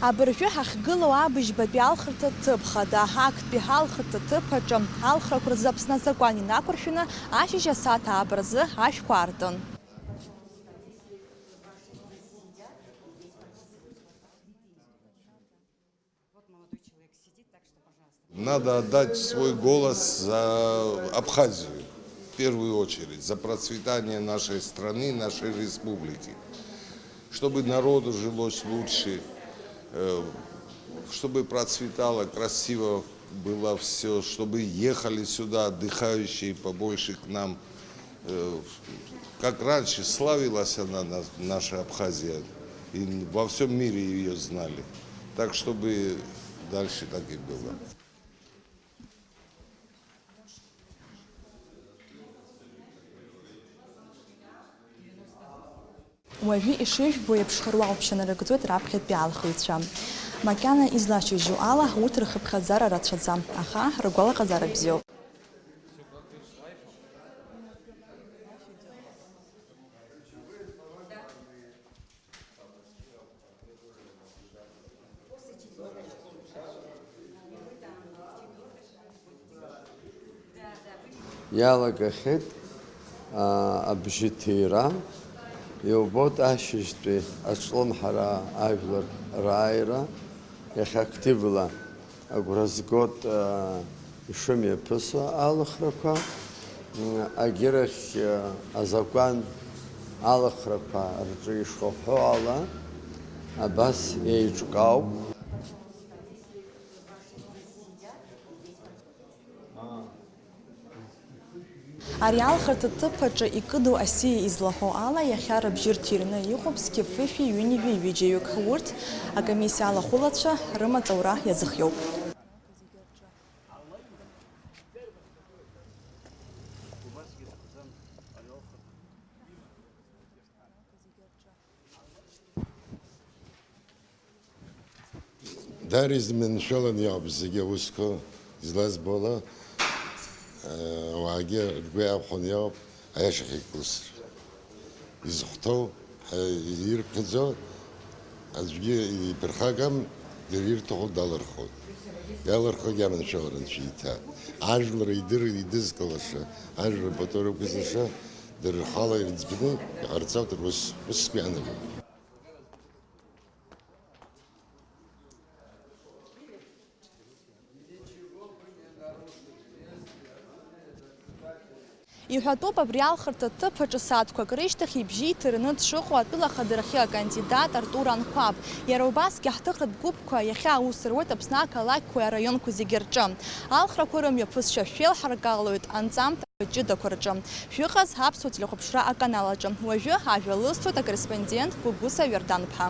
Абыржәы ҳахьгылоу абыжьбатәи алхырҭа ҭыԥхада, актәи ҳалхырҭа ҭыԥаҿы алхрақәа рзы Аԥсны азакәан инақәыршәаны ашьыжь асааҭ ааба рзы ашәқәа аартын. Надо отдать свой голос за Абхазию, в первую очередь, за процветание нашей страны, нашей республики. Чтобы народу жилось лучше, чтобы процветало, красиво было все, чтобы ехали сюда отдыхающие побольше к нам. Как раньше славилась она, наша Абхазия, и во всем мире ее знали. Так, чтобы дальше так и было. Уажәы ишыжәбо еиԥш ҳруалԥшьа нарыгӡоит раԥхьатәи алхыҩцәа. Макьана излацәажәо ала урҭ рхыԥхьаӡара рацәаӡам, аха ргәалаҟазара бзиоуп. Иалагахьеит абжьыҭира. Иубот ашьыжьтәи аҿлымҳара ажәлар рааира иахьа активла агәра згоит ишымҩаԥысуа алыхрақәа, агьырахь азакәан алыхрақәа рҿы ишхаҳәо ала абас еиҿкаауп. Ари алхырҭа ҭыԥаҿы икыду асиа излаҳәо ала иахьа рыбжьы рҭирны иҟоуп зқьы-фыфи ҩынҩажәи ҩыџьаҩык. Урҭ акомиссиа алахәылацәа рымаҵура иазыхиоуп. Дариз меншалан ябзиге уско излазбола واقع رجع خنياب عايش خيكوس يزختو يركزو أزوجي برخاجم يرير تاخد دولار خو جامن شهرن شيتا عجل ريدر يدز كلاشة عجل بطورو كزاشة در حاله يرزبني عرضات بس بيعنى Иҳәатәуп абри алхырҭа ҭыԥаҿы сааҭқәак рышьҭахь ибжьы иҭырны дшыҟоу атәылахадырахьы акандидат Артур Анқәаб. Иара убасгьы ҳҭыхратә гәыԥқәа иахьа аус руеит Аԥсны ақалақьқәеи араионқәа зегьы рҿы. Алхрақәа рымҩаԥысшьа шәеилҳаргалоит анҵамҭа ҷыдақәа рҿы. Шәыҟаз ҳаԥсуа телехәаԥшра аканал аҿы. Уажәы ажәа лысҭоит акорреспондент Гәыгәыса Ҩардан-ԥҳа.